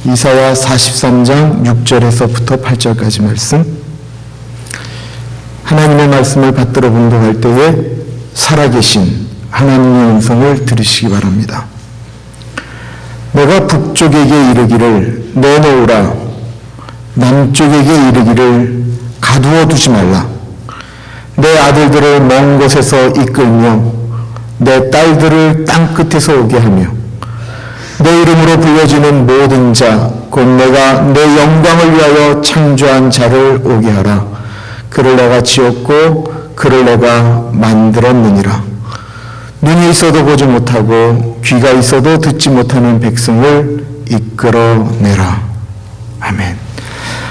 이사야 43장 6절에서부터 8절까지 말씀. 하나님의 말씀을 받들어 분독할 때에 살아계신 하나님의 음성을 들으시기 바랍니다. 내가 북쪽에게 이르기를 내놓으라, 남쪽에게 이르기를 가두어 두지 말라. 내 아들들을 먼 곳에서 이끌며 내 딸들을 땅 끝에서 오게 하며 내 이름으로 불려지는 모든 자, 곧 내가 내 영광을 위하여 창조한 자를 오게 하라. 그를 내가 지었고 그를 내가 만들었느니라. 눈이 있어도 보지 못하고 귀가 있어도 듣지 못하는 백성을 이끌어내라. 아멘.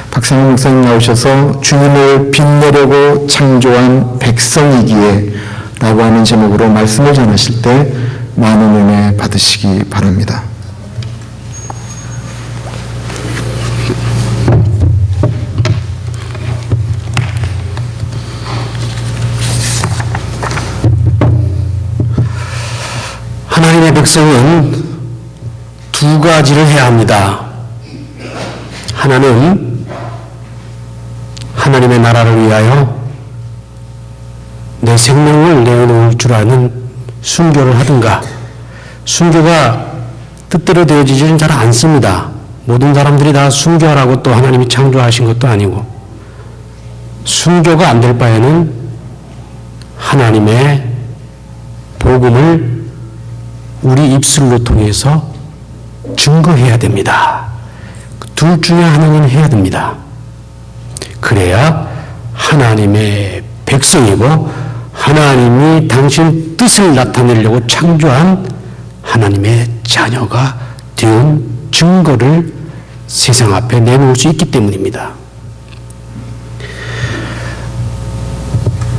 박상훈 목사님 나오셔서 주님을 빛내려고 창조한 백성이기에 라고 하는 제목으로 말씀을 전하실 때 많은 은혜 받으시기 바랍니다. 하나님의 백성은 두 가지를 해야 합니다. 하나는 하나님의 나라를 위하여 내 생명을 내어놓을 줄 아는 순교를 하든가, 순교가 뜻대로 되어지지는 잘 않습니다. 모든 사람들이 다 순교하라고 또 하나님이 창조하신 것도 아니고, 순교가 안 될 바에는 하나님의 복음을 우리 입술로 통해서 증거해야 됩니다. 둘 중에 하나는 해야 됩니다. 그래야 하나님의 백성이고 하나님이 당신 뜻을 나타내려고 창조한 하나님의 자녀가 되온 증거를 세상 앞에 내놓을 수 있기 때문입니다.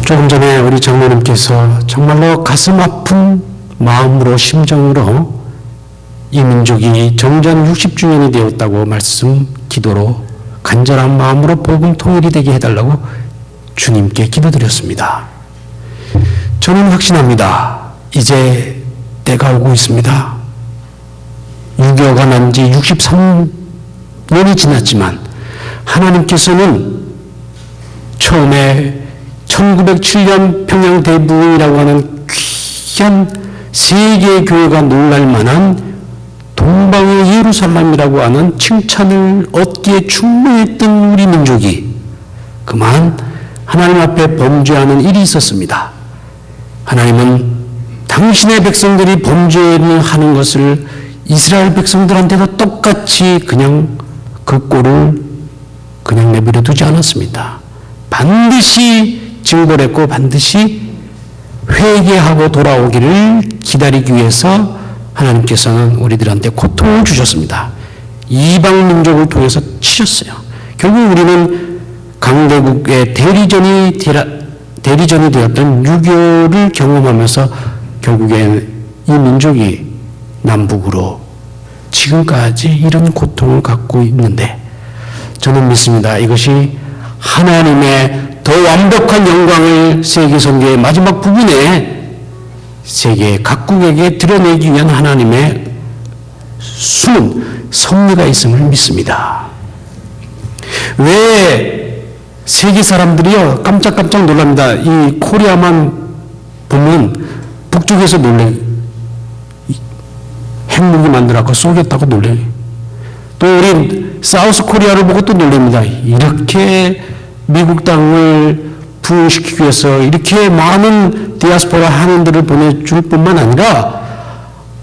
조금 전에 우리 장로님께서 정말로 가슴 아픈 마음으로, 심정으로 이 민족이 정전 60주년이 되었다고 말씀, 기도로 간절한 마음으로 복음 통일이 되게 해달라고 주님께 기도드렸습니다. 저는 확신합니다. 이제 때가 오고 있습니다. 6.25가 난 지 63년이 지났지만 하나님께서는 처음에 1907년 평양 대부흥이라고 하는 귀한 세계 교회가 놀랄 만한 동방의 예루살렘이라고 하는 칭찬을 얻기에 충분했던 우리 민족이 그만 하나님 앞에 범죄하는 일이 있었습니다. 하나님은 당신의 백성들이 범죄를 하는 것을 이스라엘 백성들한테도 똑같이 그냥 그 꼴을 그냥 내버려 두지 않았습니다. 반드시 징벌 했고 반드시 회개하고 돌아오기를 기다리기 위해서 하나님께서는 우리들한테 고통을 주셨습니다. 이방 민족을 통해서 치셨어요. 결국 우리는 강대국의 대리전이 되었던 6.25를 경험하면서 결국엔 이 민족이 남북으로 지금까지 이런 고통을 갖고 있는데 저는 믿습니다. 이것이 하나님의 더 완벽한 영광을 세계 선교의 마지막 부분에 세계 각국에게 드러내기 위한 하나님의 숨은 섭리가 있음을 믿습니다. 왜 세계 사람들이요 깜짝깜짝 놀랍니다. 이 코리아만 보면 북쪽에서 놀래. 핵무기 만들어서 쏘겠다고 놀래. 또 우리 사우스 코리아를 보고 또 놀랍니다. 이렇게 미국 땅을 부흥시키기 위해서 이렇게 많은 디아스포라 한인들을 보내줄 뿐만 아니라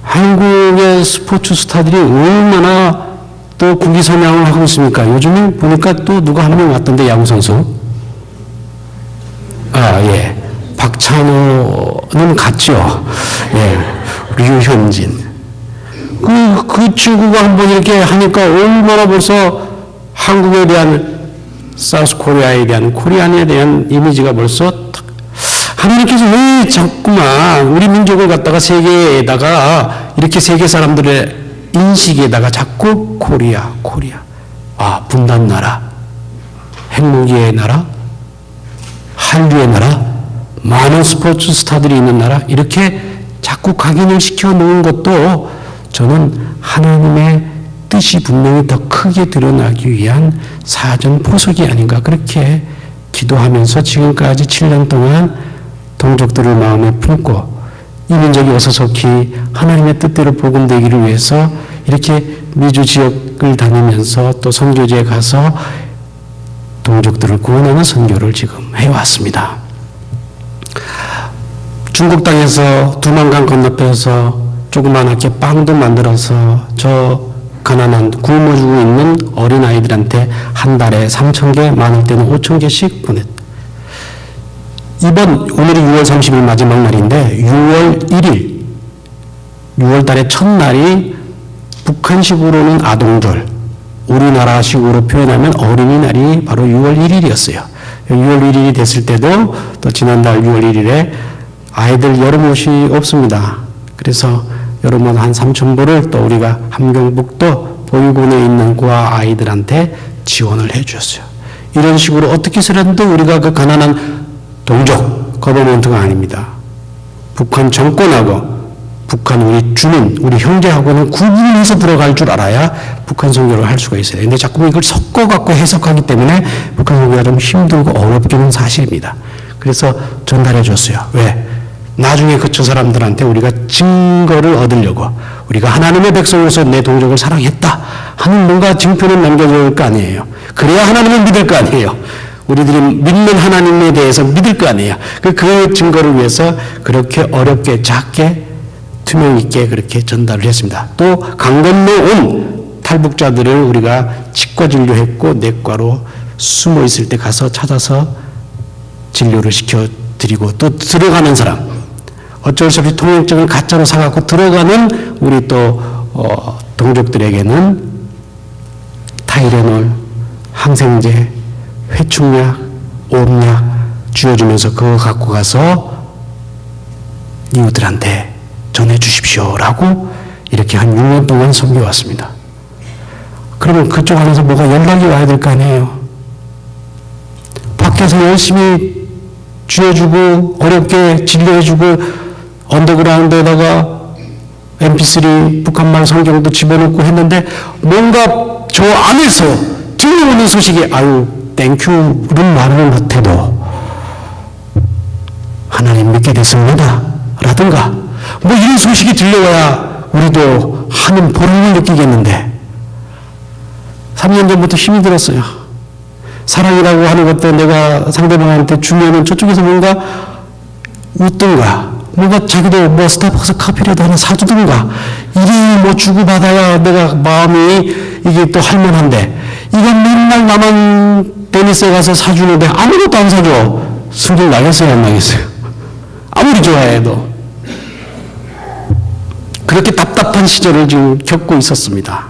한국의 스포츠 스타들이 얼마나 또 국위선양을 하고 있습니까? 요즘에 보니까 또 누가 한 명 왔던데, 야구선수. 예. 박찬호는 갔죠. 예. 류현진. 그 친구가 한번 이렇게 하니까 얼마나 벌써 한국에 대한 사우스 코리아에 대한 코리안에 대한 이미지가 벌써 하나님께서 왜 자꾸만 우리 민족을 갖다가 세계에다가 이렇게 세계 사람들의 인식에다가 자꾸 코리아 분단 나라, 핵무기의 나라, 한류의 나라, 많은 스포츠 스타들이 있는 나라 이렇게 자꾸 각인을 시켜 놓은 것도 저는 하나님의 뜻이 뜻이 분명히 더 크게 드러나기 위한 사전 포석이 아닌가 그렇게 기도하면서 지금까지 7년 동안 동족들을 마음에 품고 이 민족이 어서속히 하나님의 뜻대로 복음되기를 위해서 이렇게 미주 지역을 다니면서 또 선교지에 가서 동족들을 구원하는 선교를 지금 해왔습니다. 중국 땅에서 두만강 건너편에서 조그만하게 빵도 만들어서 저 가난한 굶어 죽고 있는 어린아이들한테 한 달에 3,000개, 많을 때는 5,000개씩 보냈다. 오늘이 6월 30일 마지막 날인데 6월 1일, 6월 달의 첫날이 북한식으로는 아동절, 우리나라식으로 표현하면 어린이날이 바로 6월 1일이었어요. 6월 1일이 됐을 때도 또 지난달 6월 1일에 아이들 여름옷이 없습니다. 그래서 여름옷 한 3,000부를 또 우리가 함경북도 보육원에 있는 고아 아이들한테 지원을 해 주었어요. 이런 식으로 어떻게 해서라도 우리가 그 가난한 동족, 거버먼트가 아닙니다. 북한 정권하고 북한 우리 주민, 우리 형제하고는 구분해서 들어갈 줄 알아야 북한 선교를 할 수가 있어요. 근데 자꾸 이걸 섞어갖고 해석하기 때문에 북한 선교가 좀 힘들고 어렵기는 사실입니다. 그래서 전달해 줬어요. 왜? 나중에 그 저 사람들한테 우리가 증거를 얻으려고 우리가 하나님의 백성으로서 내 동족을 사랑했다 하는 뭔가 증표는 남겨줄 거 아니에요. 그래야 하나님을 믿을 거 아니에요. 우리들이 믿는 하나님에 대해서 믿을 거 아니에요. 그 증거를 위해서 그렇게 어렵게 작게 투명 있게 그렇게 전달을 했습니다. 또 강 건너 온 탈북자들을 우리가 치과 진료했고 내과로 숨어 있을 때 가서 찾아서 진료를 시켜드리고 또 들어가는 사람 어쩔 수 없이 통행증을 가짜로 사갖고 들어가는 우리 또 동족들에게는 타이레놀, 항생제, 회충약, 온약 쥐어주면서 그거 갖고 가서 이웃들한테 전해 주십시오라고 이렇게 한 6년 동안 섬겨왔습니다. 그러면 그쪽 안에서 뭐가 연락이 와야 될 거 아니에요. 밖에서 열심히 쥐어주고 어렵게 진료해주고 언더그라운드에다가 mp3 북한말 성경도 집어넣고 했는데 뭔가 저 안에서 들려오는 소식이 아유 땡큐는 말을 못해도 하나님 믿게 됐습니다 라든가 뭐 이런 소식이 들려와야 우리도 하는 보람을 느끼겠는데 3년 전부터 힘이 들었어요. 사랑이라고 하는 것도 내가 상대방한테 주면은 저쪽에서 뭔가 웃든가 뭔가 자기도 뭐 스타벅스 커피라도 하나 사주든가 이리 뭐 주고받아야 내가 마음이 이게 또 할만한데 이건 맨날 나만 베니스에 가서 사주는데 아무것도 안 사줘. 승질 나겠어요 안 나겠어요? 아무리 좋아해도 그렇게 답답한 시절을 지금 겪고 있었습니다.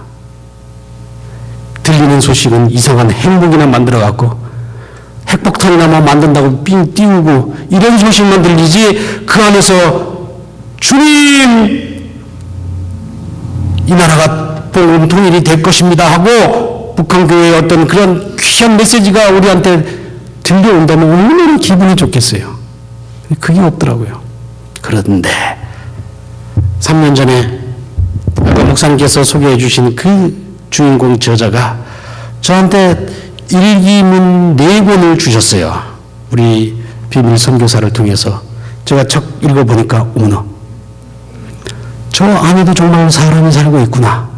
들리는 소식은 이상한 행복이나 만들어갖고 핵폭탄이나 뭐 만든다고 삥 띄우고 이런 소식만 들리지 그 안에서 주님 이 나라가 복음 통일이 될 것입니다 하고 북한 교회의 어떤 그런 귀한 메시지가 우리한테 들려온다면 얼마나 기분이 좋겠어요. 그게 없더라고요. 그런데 3년 전에 아까 목사님께서 소개해 주신 그 주인공 저자가 저한테 일기문 4권을 주셨어요. 우리 비밀 선교사를 통해서 제가 척 읽어보니까 어머나 저 안에도 정말 사람이 살고 있구나.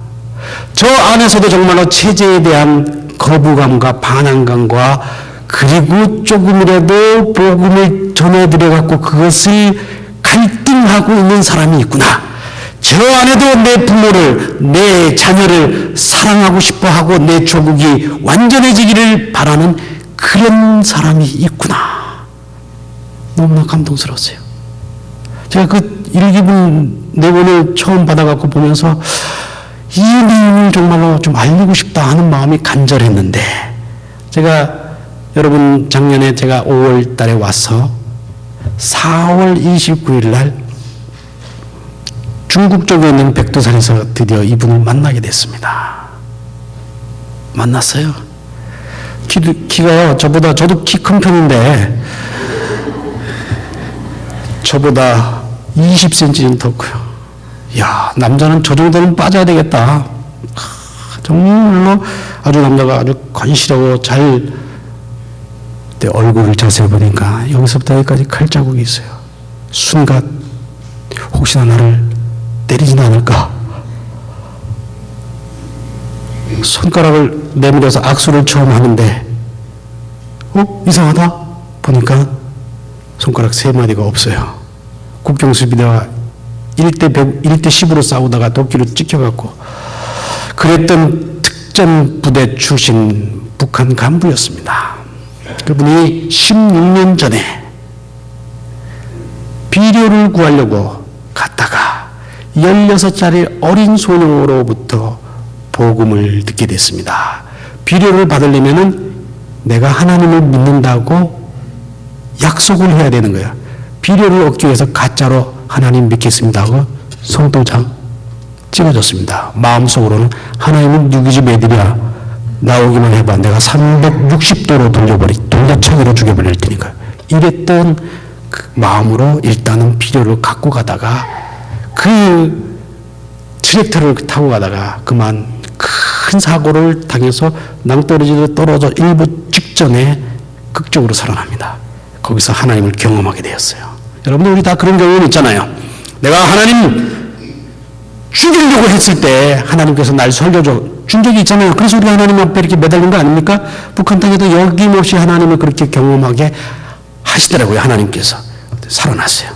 저 안에서도 정말로 체제에 대한 거부감과 반항감과 그리고 조금이라도 복음을 전해드려갖고 그것을 갈등하고 있는 사람이 있구나. 저 안에도 내 부모를, 내 자녀를 사랑하고 싶어 하고 내 조국이 완전해지기를 바라는 그런 사람이 있구나. 너무나 감동스러웠어요. 제가 그 일기문 4권을 처음 받아갖고 보면서 이 내용을 정말로 좀 알리고 싶다 하는 마음이 간절했는데 제가 여러분 작년에 제가 5월 달에 와서 4월 29일 날 중국 쪽에 있는 백두산에서 드디어 이분을 만나게 됐습니다. 만났어요. 키가요, 저도 키 큰 편인데, 저보다 20cm는 더 커요. 야, 남자는 저 정도는 빠져야 되겠다. 정말로 아주 남자가 아주 건실하고 잘, 내 얼굴을 자세히 보니까 여기서부터 여기까지 칼자국이 있어요. 순간 혹시나 나를 때리진 않을까? 손가락을 내밀어서 악수를 처음 하는데 이상하다? 보니까 손가락 3마디가 없어요. 국경수비대와 1대 10으로 싸우다가 도끼로 찍혀갖고 그랬던 특전부대 출신 북한 간부였습니다. 그분이 16년 전에 비료를 구하려고 갔다가 16살의 어린 소녀로부터 복음을 듣게 됐습니다. 비료를 받으려면은 내가 하나님을 믿는다고 약속을 해야 되는 거야. 비료를 얻기 위해서 가짜로 하나님 믿겠습니다 하고 성도장 찍어줬습니다. 마음속으로는 하나님은 누구 집 애들이야. 나오기만 해봐. 내가 360도로 돌려차기로 죽여버릴 테니까. 이랬던 그 마음으로 일단은 비료를 갖고 가다가 그 트랙터를 타고 가다가 그만 큰 사고를 당해서 낭떠러지로 떨어져 일부 직전에 극적으로 살아납니다. 거기서 하나님을 경험하게 되었어요. 여러분들 우리 다 그런 경우는 있잖아요. 내가 하나님 죽이려고 했을 때 하나님께서 날 살려줘 준 적이 있잖아요. 그래서 우리가 하나님 앞에 이렇게 매달린 거 아닙니까? 북한 땅에도 여김없이 하나님을 그렇게 경험하게 하시더라고요. 하나님께서 살아났어요.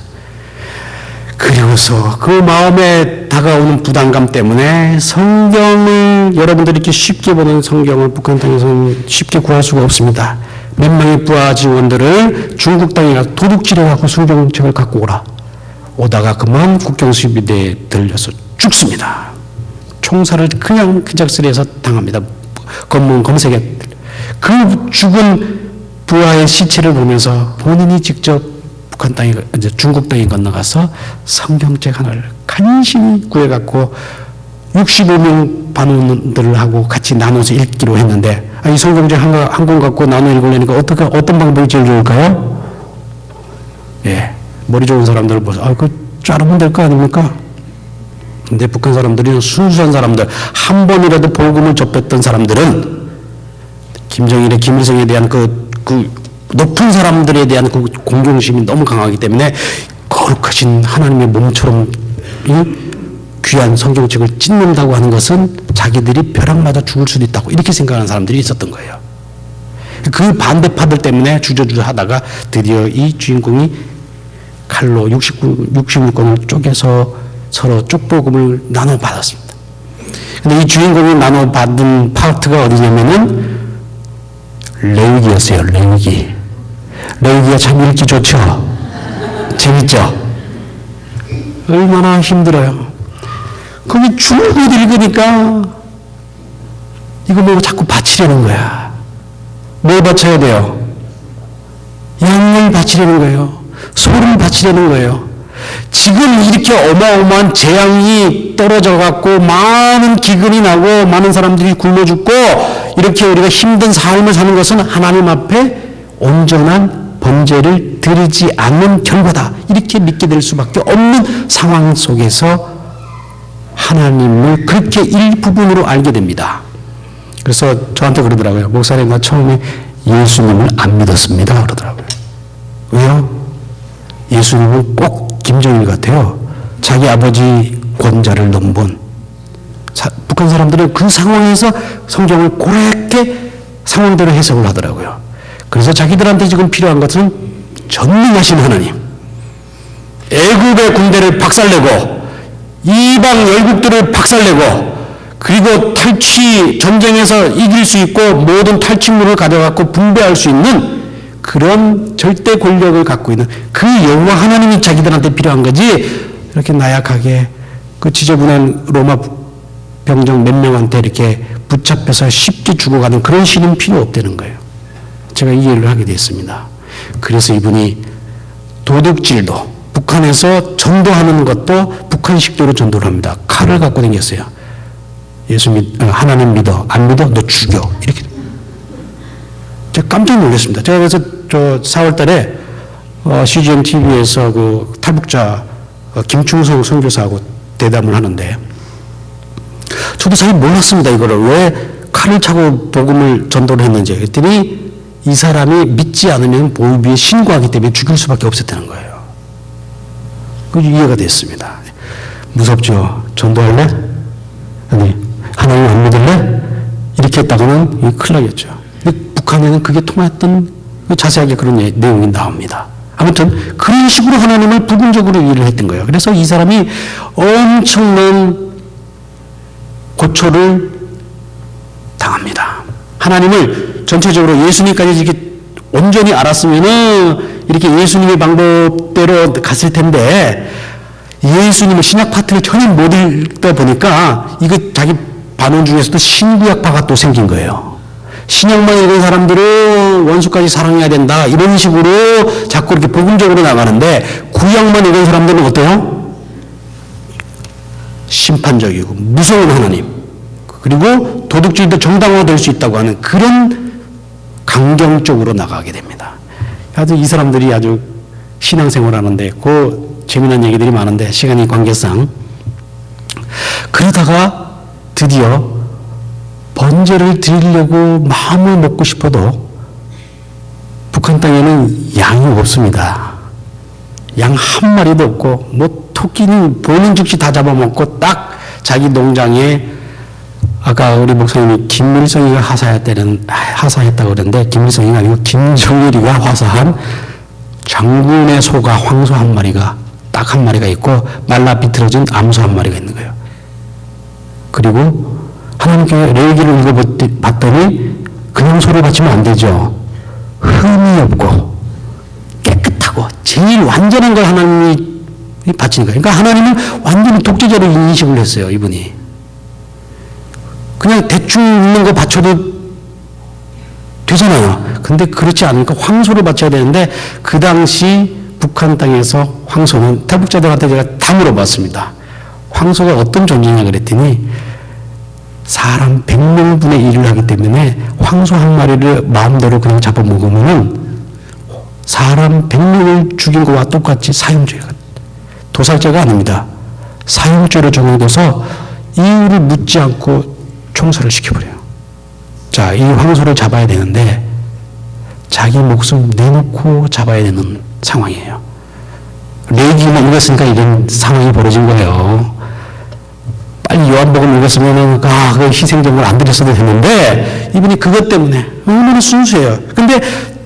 그리고서 그 마음에 다가오는 부담감 때문에 성경을 여러분들이 이렇게 쉽게 보는 성경을 북한 땅에서는 쉽게 구할 수가 없습니다. 몇 명의 부하 직원들을 중국 땅에 가서 도둑질해갖고 성경책을 갖고 오다가 그만 국경수비대에 들려서 죽습니다. 총살을 그냥 그 작슬에서 당합니다. 검문 검색에 그 죽은 부하의 시체를 보면서 본인이 직접 북한 땅에 이제 중국 땅에 건너가서 성경책 하나를 간신히 구해갖고 65명 반원들하고 같이 나눠서 읽기로 했는데 이 성경책 한 권 갖고 나눠 읽으려니까 어떤 방법이 제일 좋을까요? 예, 머리 좋은 사람들을 보서 그 자르면 될 거 아닙니까? 근데 북한 사람들이 순수한 사람들, 한 번이라도 복음을 접했던 사람들은 김정일의 김일성에 대한 그 높은 사람들에 대한 그 공경심이 너무 강하기 때문에 거룩하신 하나님의 몸처럼 귀한 성경책을 찢는다고 하는 것은 자기들이 벼락 맞아 죽을 수도 있다고 이렇게 생각하는 사람들이 있었던 거예요. 그 반대파들 때문에 주저주저 하다가 드디어 이 주인공이 칼로 66권을 쪼개서 서로 쪽복음을 나눠받았습니다. 근데 이 주인공이 나눠받은 파트가 어디냐면은 레위기였어요. 레위기가 참 읽기 좋죠. 재밌죠. 얼마나 힘들어요. 거기 줄곧 읽으니까 이거 뭐 자꾸 바치려는 거야. 뭘 바쳐야 돼요? 양을 바치려는 거예요. 소를 바치려는 거예요. 지금 이렇게 어마어마한 재앙이 떨어져 갖고 많은 기근이 나고 많은 사람들이 굶어 죽고 이렇게 우리가 힘든 삶을 사는 것은 하나님 앞에 온전한 번제를 드리지 않는 결과다. 이렇게 믿게 될 수밖에 없는 상황 속에서 하나님을 그렇게 일부분으로 알게 됩니다. 그래서 저한테 그러더라고요. 목사님, 나 처음에 예수님을 안 믿었습니다. 그러더라고요. 왜요? 예수님은 꼭 김정일 같아요. 자기 아버지 권자를 넘본 북한 사람들은 그 상황에서 성경을 고렇게 상황대로 해석을 하더라고요. 그래서 자기들한테 지금 필요한 것은 전능하신 하나님, 애국의 군대를 박살내고 이방 열국들을 박살내고 그리고 전쟁에서 이길 수 있고 모든 탈취물을 가져갖고 분배할 수 있는 그런 절대 권력을 갖고 있는 그 여호와 하나님이 자기들한테 필요한 거지, 이렇게 나약하게 그 지저분한 로마 병정 몇 명한테 이렇게 붙잡혀서 쉽게 죽어가는 그런 신은 필요 없다는 거예요. 제가 이해를 하게 됐습니다. 그래서 이분이 도둑질도 북한에서 전도하는 것도 북한식대로 전도를 합니다. 칼을 갖고 다녔어요. 하나님 믿어, 안 믿어, 너 죽여, 이렇게. 제가 깜짝 놀랐습니다. 제가 그래서 4월 달에 CGN TV에서 그 탈북자 김충성 선교사하고 대담을 하는데 저도 잘 몰랐습니다. 이거를 왜 칼을 차고 복음을 전도를 했는지. 그랬더니 이 사람이 믿지 않으면 보위에 신고하기 때문에 죽일 수밖에 없었다는 거예요. 그 이해가 됐습니다. 무섭죠. 전도할래? 아니, 하나님 안 믿을래? 이렇게 했다가는 큰일 나겠죠. 근데 북한에는 그게 통했던 자세하게 그런 내용이 나옵니다. 아무튼 그런 식으로 하나님을 부분적으로 일을 했던 거예요. 그래서 이 사람이 엄청난 고초를 당합니다. 하나님을 전체적으로 예수님까지 이렇게 온전히 알았으면은 이렇게 예수님의 방법대로 갔을 텐데 예수님의 신약 파트를 전혀 못 읽다 보니까 이거 자기 반원 중에서도 신구약파가 또 생긴 거예요. 신약만 읽은 사람들은 원수까지 사랑해야 된다 이런 식으로 자꾸 이렇게 복음적으로 나가는데 구약만 읽은 사람들은 어때요? 심판적이고 무서운 하나님 그리고 도덕주의도 정당화될 수 있다고 하는 그런 강경적으로 나가게 됩니다. 아주 이 사람들이 아주 신앙생활 하는데 그 재미난 얘기들이 많은데 시간이 관계상 그러다가 드디어 번제를 드리려고 마음을 먹고 싶어도 북한 땅에는 양이 없습니다. 양 한 마리도 없고 뭐 토끼는 보는 즉시 다 잡아먹고 딱 자기 농장에 아까 우리 목사님이 김일성이가 하사했다고 그러는데 김일성이가 아니고 김정일이가 화사한 장군의 소가 황소 한 마리가 딱 한 마리가 있고 말라 비틀어진 암소 한 마리가 있는 거예요. 그리고 하나님께 레위기를 읽어봤더니 그냥 소를 바치면 안 되죠. 흠이 없고 깨끗하고 제일 완전한 걸 하나님이 바치는 거예요. 그러니까 하나님은 완전히 독재자로 인식을 했어요. 이분이. 그냥 대충 있는 거 바쳐도 되잖아요. 근데 그렇지 않으니까 황소를 바쳐야 되는데 그 당시 북한 땅에서 황소는 탈북자들한테 제가 다 물어봤습니다. 황소가 어떤 존재냐 그랬더니 사람 100명분의 1을 하기 때문에 황소 한 마리를 마음대로 그냥 잡아먹으면 사람 100명을 죽인 것과 똑같이 사형죄가 도살죄가 아닙니다. 사형죄로 적용돼서 이유를 묻지 않고 총살을 시켜버려요. 자, 이 황소를 잡아야 되는데 자기 목숨 내놓고 잡아야 되는 상황이에요. 레위기만 읽었으니까 이런 상황이 벌어진 거예요. 빨리 요한복음 읽었으면은 그 희생정을 안 드렸어도 됐는데 이분이 그것 때문에 얼마나 순수해요. 근데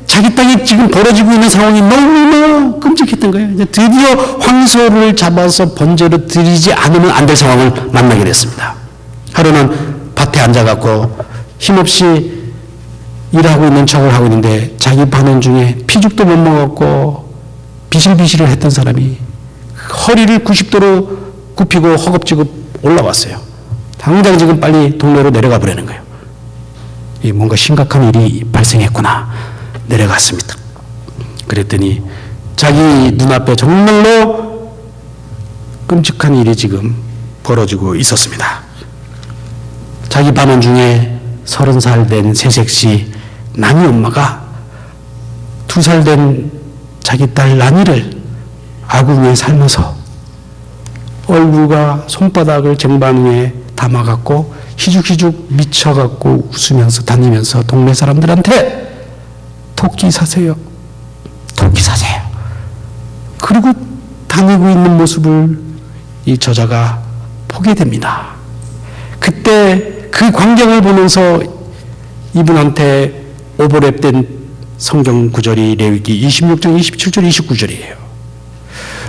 자기 땅에 지금 벌어지고 있는 상황이 너무너무 끔찍했던 거예요. 이제 드디어 황소를 잡아서 번제로 드리지 않으면 안 될 상황을 만나게 됐습니다. 하루는 밭에 앉아갖고 힘없이 일하고 있는 척을 하고 있는데 자기 반원 중에 피죽도 못 먹었고 비실비실을 했던 사람이 허리를 90도로 굽히고 허겁지겁 올라왔어요. 당장 지금 빨리 동네로 내려가 보려는 거예요. 뭔가 심각한 일이 발생했구나. 내려갔습니다. 그랬더니 자기 눈앞에 정말로 끔찍한 일이 지금 벌어지고 있었습니다. 자기 반원 중에 30살 된 새색시 나니 엄마가 2살 된 자기 딸 나니를 아궁이에 삶아서 얼굴과 손바닥을 쟁반 위에 담아갖고 희죽희죽 미쳐갖고 웃으면서 다니면서 동네 사람들한테 토끼 사세요. 토끼 사세요. 그리고 다니고 있는 모습을 이 저자가 보게 됩니다. 그때 그 광경을 보면서 이분한테 오버랩된 성경 구절이 레위기 26장 27절 29절이에요.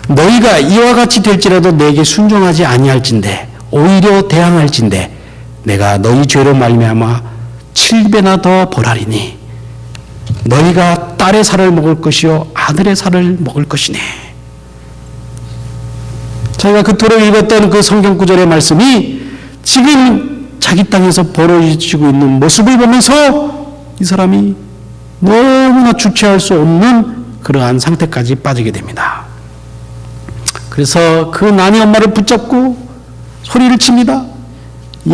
너희가 이와 같이 될지라도 내게 순종하지 아니할진대 오히려 대항할진대 내가 너희 죄로 말미암아 7배나 더 벌하리니 너희가 딸의 살을 먹을 것이요 아들의 살을 먹을 것이네. 저희가 그토록 읽었던 그 성경 구절의 말씀이 지금 자기 땅에서 벌어지고 있는 모습을 보면서 이 사람이 너무나 주체할 수 없는 그러한 상태까지 빠지게 됩니다. 그래서 그 난이 엄마를 붙잡고 소리를 칩니다.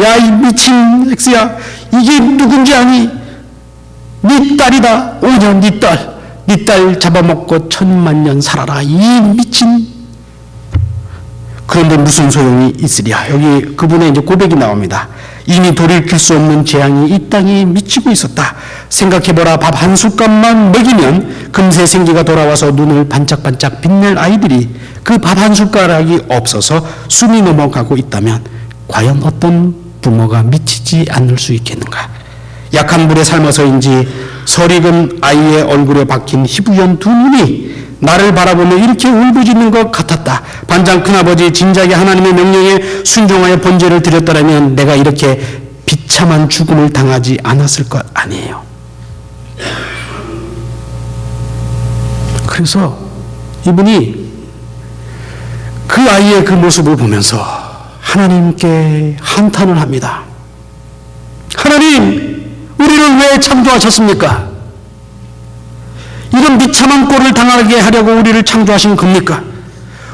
야, 이 미친 엑스야, 이게 누군지 아니? 네 딸이다. 오냐, 네 딸. 네 딸 잡아먹고 1000만 년 살아라. 이 미친. 그런데 무슨 소용이 있으랴. 여기 그분의 이제 고백이 나옵니다. 이미 돌이킬 수 없는 재앙이 이 땅에 미치고 있었다. 생각해보라. 밥 한 숟갈만 먹이면 금세 생기가 돌아와서 눈을 반짝반짝 빛낼 아이들이 그 밥 한 숟가락이 없어서 숨이 넘어가고 있다면 과연 어떤 부모가 미치지 않을 수 있겠는가. 약한 물에 삶아서인지 설익은 아이의 얼굴에 박힌 희부연 두 눈이 나를 바라보며 이렇게 울부짖는 것 같았다. 반장 큰아버지 진작에 하나님의 명령에 순종하여 번제를 드렸더라면 내가 이렇게 비참한 죽음을 당하지 않았을 것 아니에요. 그래서 이분이 그 아이의 그 모습을 보면서 하나님께 한탄을 합니다. 하나님, 우리를 왜 창조하셨습니까? 이런 비참한 꼴을 당하게 하려고 우리를 창조하신 겁니까?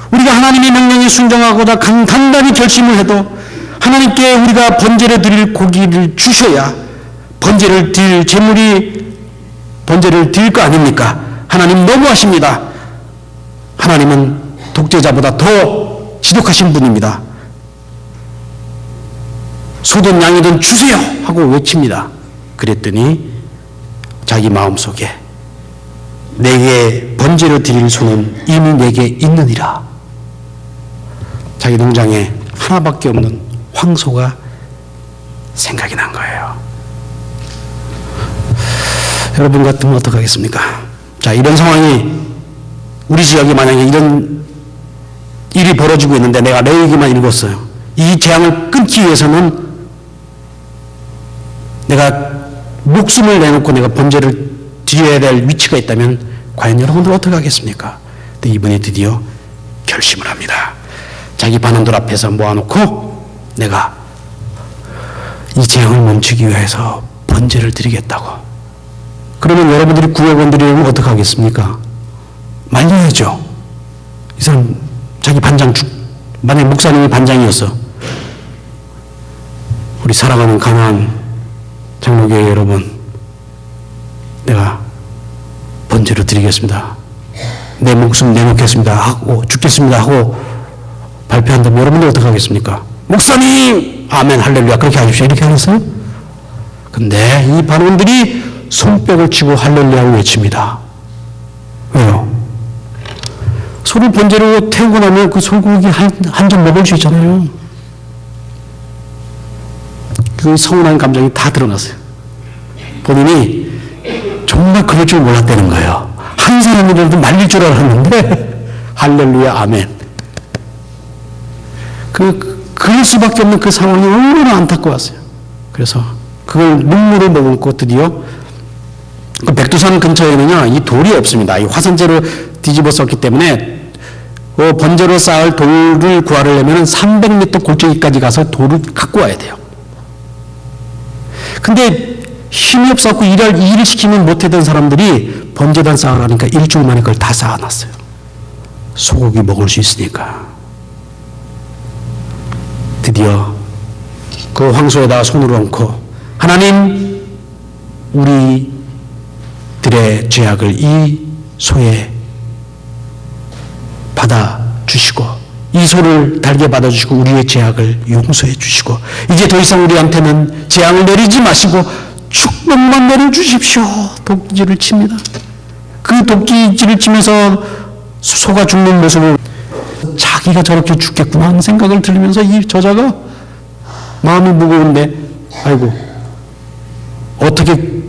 우리가 하나님의 명령에 순종하고자 단단히 결심을 해도 하나님께 우리가 번제를 드릴 고기를 주셔야 번제를 드릴 제물이 번제를 드릴 거 아닙니까? 하나님 너무하십니다. 하나님은 독재자보다 더 지독하신 분입니다. 소든 양이든 주세요 하고 외칩니다. 그랬더니 자기 마음속에 내게 번제를 드릴 손은 이미 내게 있느니라. 자기 농장에 하나밖에 없는 황소가 생각이 난 거예요. 여러분 같으면 어떡하겠습니까? 자, 이런 상황이 우리 지역에 만약에 이런 일이 벌어지고 있는데 내가 레위기만 읽었어요. 이 재앙을 끊기 위해서는 내가 목숨을 내놓고 내가 번제를 드려야 될 위치가 있다면 과연 여러분들 어떻게 하겠습니까? 근데 이분이 드디어 결심을 합니다. 자기 반원들 앞에서 모아놓고 내가 이 재앙을 멈추기 위해서 번제를 드리겠다고. 그러면 여러분들이 구역원들이라면 어떻게 하겠습니까? 말려야죠. 이 사람 자기 반장 만약에 목사님이 반장이었어. 우리 살아가는 가나안 장로교회 여러분, 내가 번제로 드리겠습니다. 내 목숨 내놓겠습니다 하고 죽겠습니다 하고 발표한다면 여러분들 어떻게 하겠습니까? 목사님! 아멘 할렐루야 그렇게 하십시오. 이렇게 하겠어요? 근데 이 반원들이 손뼉을 치고 할렐루야를 외칩니다. 왜요? 소를 번제로 태우고 나면 그 소고기 한 점 먹을 수 있잖아요. 그 서운한 감정이 다 드러났어요. 본인이 정말 그럴 줄 몰랐다는 거예요. 한 사람이라도 말릴 줄 알았는데 할렐루야 아멘. 그럴 수밖에 없는 그 상황이 얼마나 안타까웠어요. 그래서 그걸 눈물을 머금고 드디어 그 백두산 근처에는요 이 돌이 없습니다. 이 화산재로 뒤집어 썼기 때문에 번제로 쌓을 돌을 구하려면 300m 골짜기까지 가서 돌을 갖고 와야 돼요. 근데 힘이 없어서 일을 시키면 못했던 사람들이 번제단 쌓으라니까 일주일 만에 그걸 다 쌓아놨어요. 소고기 먹을 수 있으니까. 드디어 그 황소에다가 손을 얹고 하나님 우리들의 죄악을 이 소에 받아주시고 이 소를 달게 받아주시고 우리의 죄악을 용서해 주시고 이제 더 이상 우리한테는 재앙을 내리지 마시고 축복만 내려주십시오. 도끼질을 칩니다. 그 도끼질을 치면서 소가 죽는 모습을 자기가 저렇게 죽겠구나 하는 생각을 들으면서 이 저자가 마음이 무거운데 아이고 어떻게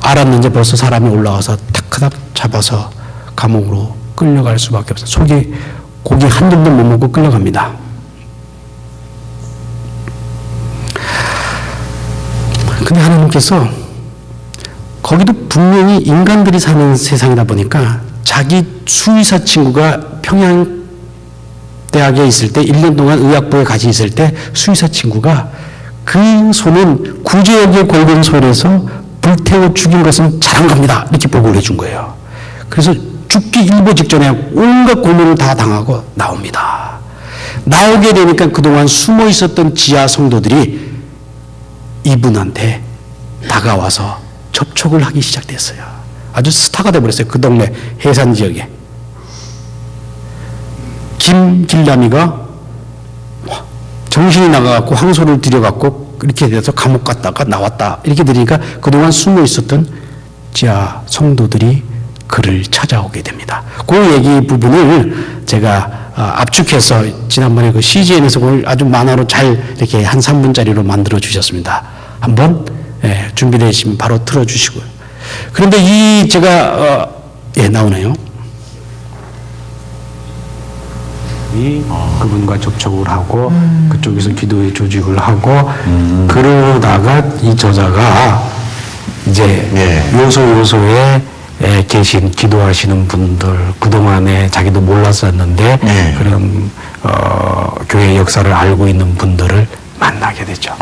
알았는지 벌써 사람이 올라와서 탁탁 잡아서 감옥으로 끌려갈 수밖에 없어요. 고기 한 점도 못 먹고 끌려갑니다. 근데 하나님께서 거기도 분명히 인간들이 사는 세상이다 보니까 자기 수의사 친구가 평양대학에 있을 때 1년 동안 의학부에 같이 있을 때 수의사 친구가 그 소는 구제역의 골뱅소에서 불태워 죽인 것은 잘한 겁니다. 이렇게 보고를 해준 거예요. 그래서 죽기 일보 직전에 온갖 고문을 다 당하고 나옵니다. 나오게 되니까 그동안 숨어 있었던 지하 성도들이 이분한테 다가와서 접촉을 하기 시작됐어요. 아주 스타가 돼버렸어요. 그 동네 해산 지역에. 김길남이가 정신이 나가갖고 항소를 들여갖고 그렇게 돼서 감옥 갔다가 나왔다. 이렇게 되니까 그동안 숨어 있었던 지하 성도들이 그를 찾아오게 됩니다. 그 얘기 부분을 제가 압축해서 지난번에 그 CGN에서 그걸 아주 만화로 잘 이렇게 한 3분짜리로 만들어 주셨습니다. 한번 준비되시면 바로 틀어주시고요. 그런데 이 제가 나오네요. 그분과 접촉을 하고 그쪽에서 기도의 조직을 하고 그러다가 이 저자가 이제 요소요소에 계신 기도하시는 분들 그동안에 자기도 몰랐었는데 그런 교회 역사를 알고 있는 분들을 만나게 되죠.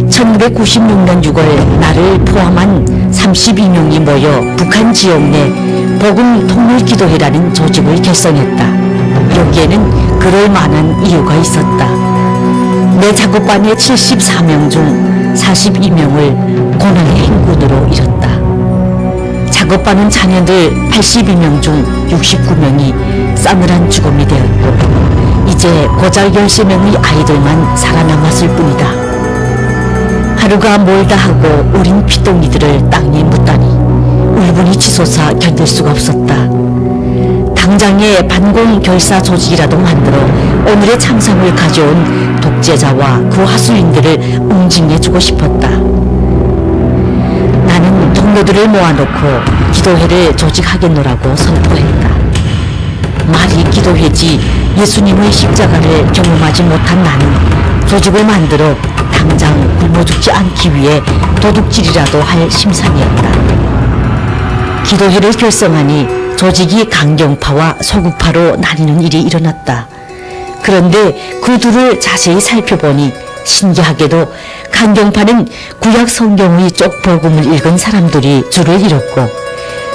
1996년 6월 나를 포함한 32명이 모여 북한 지역 내 복음 통일 기도회라는 조직을 결성했다. 여기에는 그럴 만한 이유가 있었다. 내 작업반의 74명 중 42명을 고난의 행군으로 잃었다. 작업반은 자녀들 82명 중 69명이 싸늘한 죽음이 되었고 이제 고작 13명의 아이들만 살아남았을 뿐이다. 하루가 멀다 하고 우린 피똥이들을 땅에 묻다니 울분이 치솟아 견딜 수가 없었다. 당장의 반공 결사 조직이라도 만들어 오늘의 참상을 가져온 독재자와 그 하수인들을 응징해주고 싶었다. 나는 동료들을 모아놓고 기도회를 조직하겠노라고 선포했다. 말이 기도회지 예수님의 십자가를 경험하지 못한 나는 조직을 만들어 당장 굶어 죽지 않기 위해 도둑질이라도 할 심산이었다. 기도회를 결성하니 조직이 강경파와 소극파로 나뉘는 일이 일어났다. 그런데 그 둘을 자세히 살펴보니 신기하게도 강경파는 구약 성경의 쪽 복음을 읽은 사람들이 줄을 이뤘고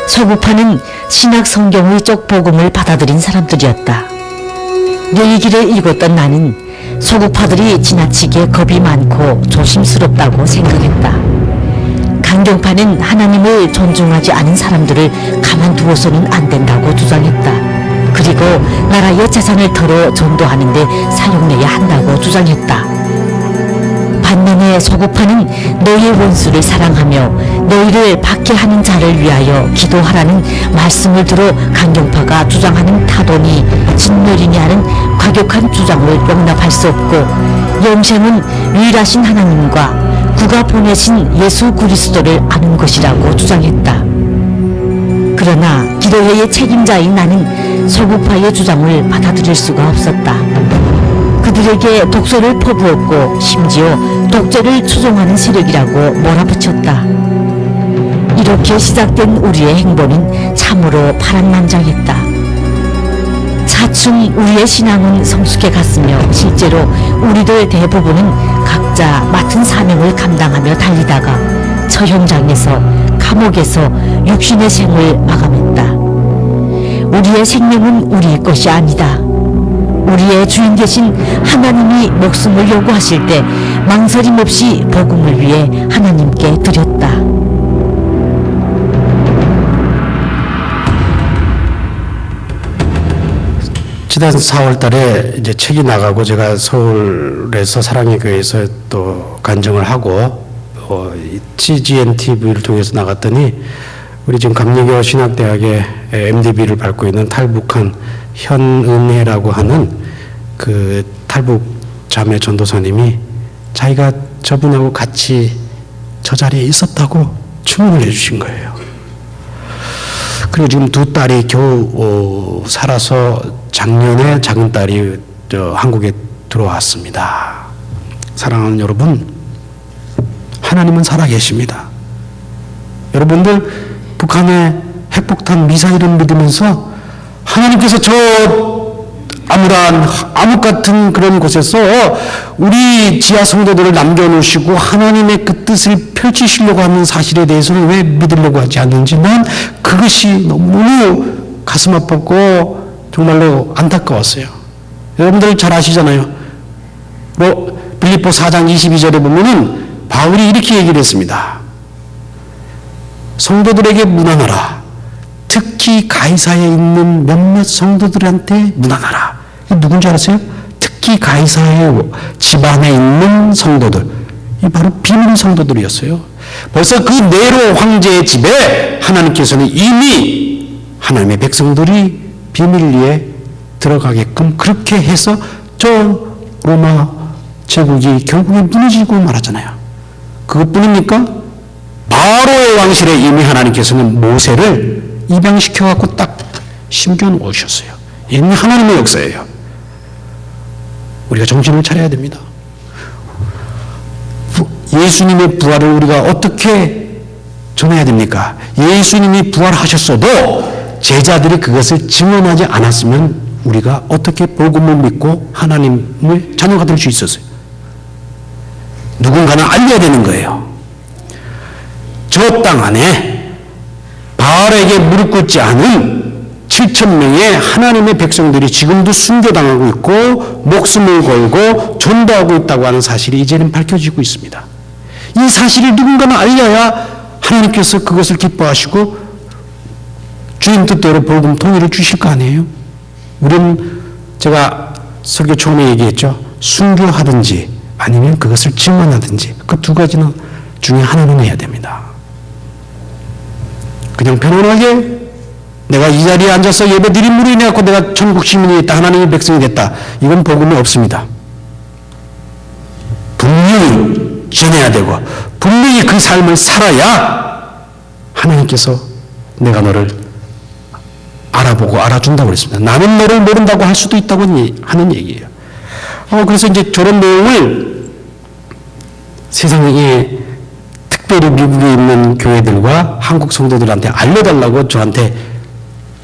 소극파는 신약 성경의 쪽 복음을 받아들인 사람들이었다. 뇌기를 읽었던 나는 소극파들이 지나치게 겁이 많고 조심스럽다고 생각했다. 강경파는 하나님을 존중하지 않은 사람들을 가만두어서는 안 된다고 주장했다. 그리고 나라의 재산을 털어 전도하는 데 사용해야 한다고 주장했다. 반면에 소극파는 너희의 원수를 사랑하며 너희를 박해하는 자를 위하여 기도하라는 말씀을 들어 강경파가 주장하는 타도니 진멸이냐는 과격한 주장을 용납할 수 없고 영생은 유일하신 하나님과 그가 보내신 예수 그리스도를 아는 것이라고 주장했다. 그러나 기도회의 책임자인 나는 소극파의 주장을 받아들일 수가 없었다. 그들에게 독소를 퍼부었고 심지어 독재를 추종하는 세력이라고 몰아붙였다. 이렇게 시작된 우리의 행보는 참으로 파란만장했다. 차츰 우리의 신앙은 성숙해 갔으며 실제로 우리들 대부분은 각자 맡은 사명을 감당하며 달리다가 처형장에서 감옥에서 육신의 생을 마감했다. 우리의 생명은 우리의 것이 아니다. 우리의 주인 되신 하나님이 목숨을 요구하실 때 망설임 없이 복음을 위해 하나님께 드렸다. 지난 4월 달에 이제 책이 나가고 제가 서울에서 사랑의 교회에서 또 간증을 하고 CGN TV를 통해서 나갔더니 우리 지금 감리교 신학대학의 MDB를 밟고 있는 탈북한 현은혜라고 하는 그 탈북 자매 전도사님이 자기가 저분하고 같이 저 자리에 있었다고 추문을 해주신 거예요. 그리고 지금 두 딸이 겨우 살아서 작년에 작은 딸이 한국에 들어왔습니다. 사랑하는 여러분, 하나님은 살아계십니다. 여러분들 북한의 핵폭탄 미사일을 믿으면서 하나님께서 저 암울한 암흑 같은 그런 곳에서 우리 지하 성도들을 남겨놓으시고 하나님의 그 뜻을 펼치시려고 하는 사실에 대해서는 왜 믿으려고 하지 않는지 난 그것이 너무 가슴 아팠고 정말로 안타까웠어요. 여러분들 잘 아시잖아요. 빌립보 4장 22절에 보면은 바울이 이렇게 얘기를 했습니다. 성도들에게 문안하라. 특히 특히 가이사에 있는 몇몇 성도들한테 문안하라. 누군지 알았어요? 특히 가이사의 집안에 있는 성도들. 이 바로 비밀 성도들이었어요. 벌써 그 네로 황제의 집에 하나님께서는 이미 하나님의 백성들이 비밀리에 들어가게끔 그렇게 해서 저 로마 제국이 결국에 무너지고 말하잖아요. 그것뿐입니까? 바로의 왕실에 이미 하나님께서는 모세를 입양시켜갖고 딱 심겨 놓으셨어요. 이미 하나님의 역사예요. 우리가 정신을 차려야 됩니다. 예수님의 부활을 우리가 어떻게 전해야 됩니까? 예수님이 부활하셨어도 제자들이 그것을 증언하지 않았으면 우리가 어떻게 복음을 믿고 하나님의 자녀가 될 수 있었어요? 누군가는 알려야 되는 거예요. 저 땅 안에 바알에게 무릎 꿇지 않은 7,000명의 하나님의 백성들이 지금도 순교당하고 있고 목숨을 걸고 전도하고 있다고 하는 사실이 이제는 밝혀지고 있습니다. 이 사실을 누군가는 알려야 하나님께서 그것을 기뻐하시고 주님 뜻대로 복음 통일을 주실 거 아니에요? 우리는 제가 설교 처음에 얘기했죠. 순교하든지 아니면 그것을 증언하든지 그 두 가지는 중에 하나는 해야 됩니다. 그냥 편안하게 내가 이 자리에 앉아서 예배 드림으로 인해 갖고 내가 천국 시민이 됐다, 하나님의 백성이 됐다, 이건 복음이 없습니다. 분명히 전해야 되고 분명히 그 삶을 살아야 하나님께서 내가 너를 알아보고 알아준다고 그랬습니다. 나는 너를 모른다고 할 수도 있다고 하는 얘기예요. 그래서 이제 저런 내용을 세상에 특별히 미국에 있는 교회들과 한국 성도들한테 알려달라고 저한테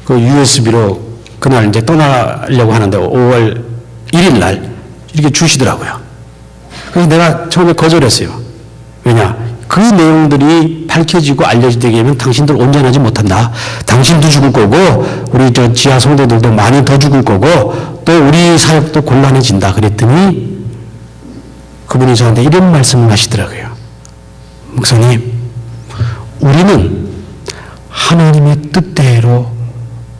그 USB로 그날 이제 떠나려고 하는데 5월 1일 날 이렇게 주시더라고요. 그래서 내가 처음에 거절했어요. 왜냐? 그 내용들이 밝혀지고 알려지게 되면 당신들 온전하지 못한다. 당신도 죽을 거고 우리 저 지하 성도들도 많이 더 죽을 거고 또 우리 사역도 곤란해진다. 그랬더니 그분이 저한테 이런 말씀을 하시더라고요. 목사님, 우리는 하나님의 뜻대로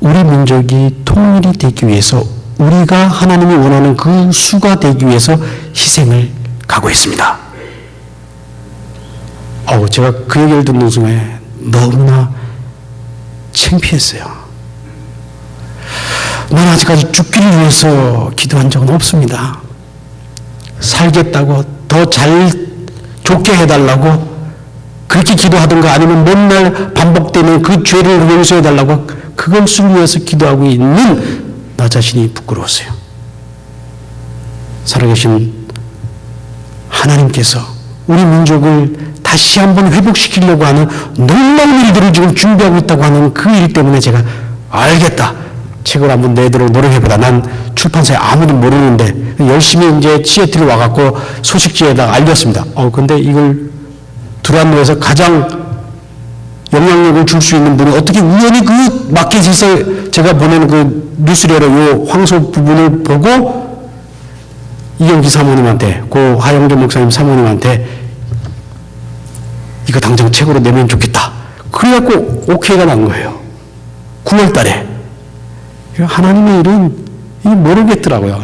우리 민족이 통일이 되기 위해서 우리가 하나님이 원하는 그 수가 되기 위해서 희생을 각오했습니다. 제가 그 얘기를 듣는 순간에 너무나 창피했어요. 나는 아직까지 죽기를 위해서 기도한 적은 없습니다. 살겠다고 더 잘 좋게 해달라고 그렇게 기도하든가 아니면 맨날 반복되는 그 죄를 용서해달라고 그것을 위해서 기도하고 있는 나 자신이 부끄러웠어요. 살아계신 하나님께서 우리 민족을 다시 한번 회복시키려고 하는 놀라운 일들을 지금 준비하고 있다고 하는 그 일 때문에 제가 알겠다. 책을 한번 내도록 노력해보다. 난 출판사에 아무도 모르는데 열심히 이제 시애틀에 와갖고 소식지에다가 알렸습니다. 근데 이걸 두란노에서 가장 영향력을 줄 수 있는 분이 어떻게 우연히 그 마켓에서 제가 보내는 그 뉴스레터 요 황소 부분을 보고 이영기 사모님한테, 고 하영재 목사님 사모님한테 이거 당장 책으로 내면 좋겠다. 그래갖고 오케이가 난 거예요. 9월 달에. 하나님의 일은 모르겠더라고요.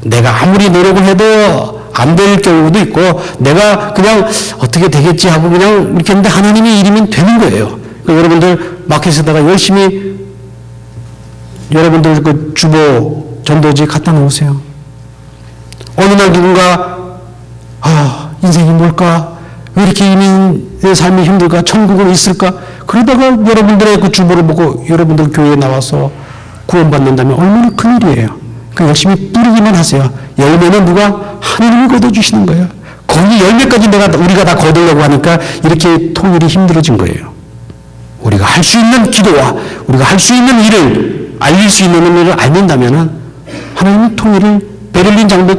내가 아무리 노력을 해도 안 될 경우도 있고 내가 그냥 어떻게 되겠지 하고 그냥 이렇게 했는데 하나님의 일이면 되는 거예요. 그러니까 여러분들 마켓에다가 열심히 여러분들 그 주보 전도지 갖다 놓으세요. 어느 날 누군가 인생이 뭘까? 왜 이렇게 이민의 삶이 힘들까? 천국은 있을까? 그러다가 여러분들의 그 주보를 보고 여러분들 교회에 나와서 구원받는다면 얼마나 큰일이에요. 그 열심히 뿌리기만 하세요. 열매는 누가? 하나님이 거둬주시는 거예요. 거기 열매까지 우리가 다 거두려고 하니까 이렇게 통일이 힘들어진 거예요. 우리가 할 수 있는 기도와 우리가 할 수 있는 일을 알릴 수 있는 일을 알린다면 하나님은 통일을 베를린 장벽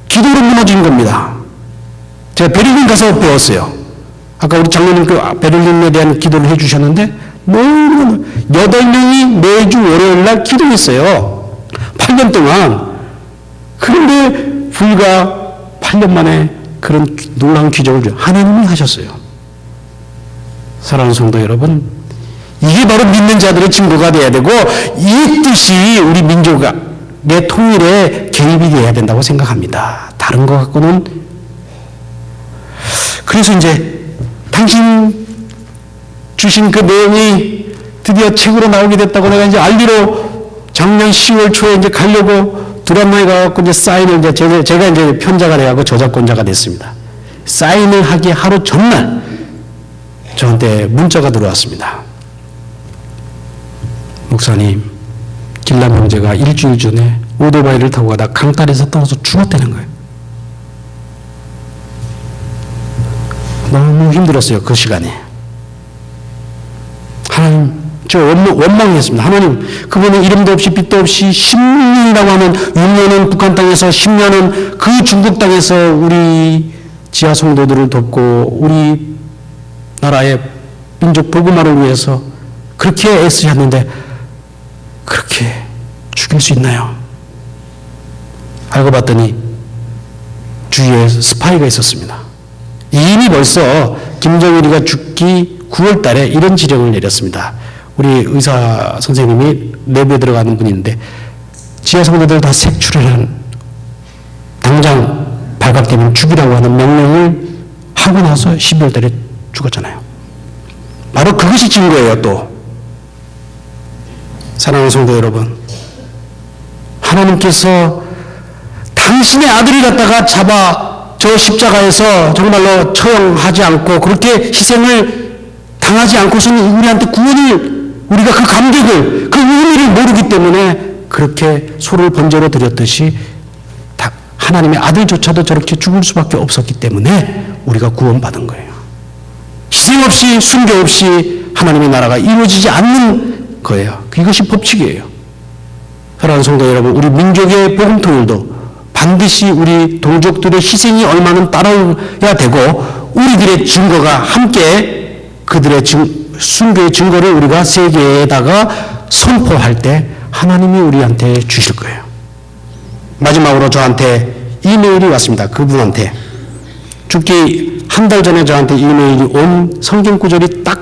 기도로 무너진 겁니다. 제가 베를린 가서 배웠어요. 아까 우리 장로님 그 베를린에 대한 기도를 해주셨는데 너무 8명이 매주 월요일 날 기도했어요. 8년 동안. 그런데 불과 8년 만에 그런 놀라운 기적을 하나님이 하셨어요. 사랑하는 성도 여러분, 이게 바로 믿는 자들의 증거가 돼야 되고 이 뜻이 우리 민족의 통일에 개입이 돼야 된다고 생각합니다. 다른 것 갖고는. 그래서 이제 당신 주신 그 내용이 드디어 책으로 나오게 됐다고 내가 이제 알리러 작년 10월 초에 이제 가려고 두란노에 가갖고 이제 사인을 이제 제가 이제 편자가 돼가고 저작권자가 됐습니다. 사인을 하기 하루 전날 저한테 문자가 들어왔습니다. 목사님, 길람 형제가 일주일 전에 오토바이를 타고 가다 강다리에서 떨어져 죽었다는 거예요. 너무 힘들었어요, 그 시간에. 하나님, 저 원망했습니다. 하나님, 그분은 이름도 없이 빛도 없이 10년이라고 하는 6년은 북한 땅에서 10년은 그 중국 땅에서 우리 지하 성도들을 돕고 우리 나라의 민족 복음화를 위해서 그렇게 애쓰셨는데 그렇게 죽일 수 있나요? 알고 봤더니 주위에 스파이가 있었습니다. 이미 벌써 김정일이가 죽기 9월 달에 이런 지령을 내렸습니다. 우리 의사 선생님이 내부에 들어가는 분인데 지하 성도들 다 색출을 당장 발각되면 죽이라고 하는 명령을 하고 나서 12월 달에 죽었잖아요. 바로 그것이 증거예요. 또 사랑하는 성도 여러분, 하나님께서 당신의 아들을 갖다가 잡아 저 십자가에서 정말로 처형하지 않고 그렇게 희생을 당하지 않고서는 우리한테 구원을, 우리가 그 감격을, 그 의미를 모르기 때문에 그렇게 소를 번제로 드렸듯이 하나님의 아들조차도 저렇게 죽을 수밖에 없었기 때문에 우리가 구원받은 거예요. 희생 없이 순교 없이 하나님의 나라가 이루어지지 않는 거예요. 이것이 법칙이에요. 사랑하는 성도 여러분, 우리 민족의 복음 통일도 반드시 우리 동족들의 희생이 얼마나 따라야 되고 우리들의 증거가 함께 그들의 순교의 증거를 우리가 세계에다가 선포할 때 하나님이 우리한테 주실 거예요. 마지막으로 저한테 이메일이 왔습니다. 그분한테 죽기 한 달 전에 저한테 이메일이 온 성경 구절이 딱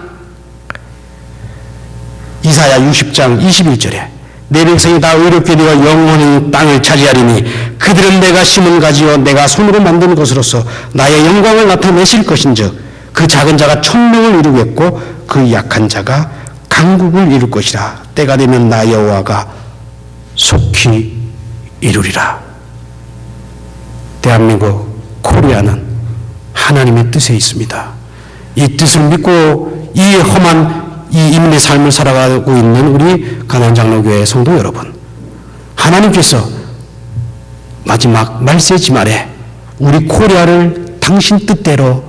이사야 60장 21절에 내 백성이 다 의롭게 되어 영원히 땅을 차지하리니 그들은 내가 심은 가지요 내가 손으로 만든 것으로서 나의 영광을 나타내실 것인즉 그 작은 자가 천명을 이루겠고 그 약한 자가 강국을 이룰 것이라. 때가 되면 나 여호와가 속히 이루리라. 대한민국 코리아는 하나님의 뜻에 있습니다. 이 뜻을 믿고 이 험한 이 인민의 삶을 살아가고 있는 우리 가난장로교회 성도 여러분, 하나님께서 마지막 말세지 말에 우리 코리아를 당신 뜻대로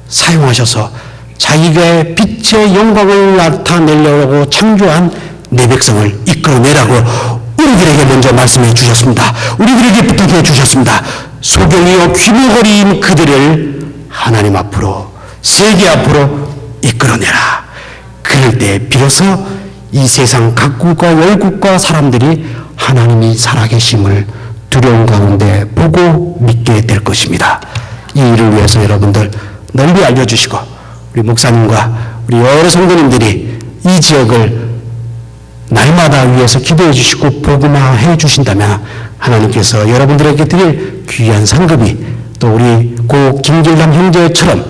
사용하셔서 자기의 빛의 영광을 나타내려고 창조한 내 백성을 이끌어내라고 우리들에게 먼저 말씀해 주셨습니다. 우리들에게 부탁해 주셨습니다. 소경이요 귀머거리인 그들을 하나님 앞으로, 세계 앞으로 이끌어내라. 그럴 때 비로소 이 세상 각국과 열국과 사람들이 하나님이 살아계심을 두려운 가운데 보고 믿게 될 것입니다. 이 일을 위해서 여러분들 널리 알려주시고 우리 목사님과 우리 여러 성도님들이 이 지역을 날마다 위해서 기도해 주시고 복음화해 주신다면 하나님께서 여러분들에게 드릴 귀한 상급이 또 우리 고 김길남 형제처럼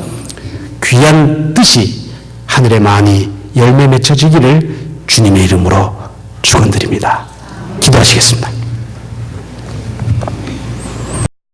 귀한 뜻이 하늘에 많이 열매 맺혀지기를 주님의 이름으로 축원드립니다. 기도하시겠습니다.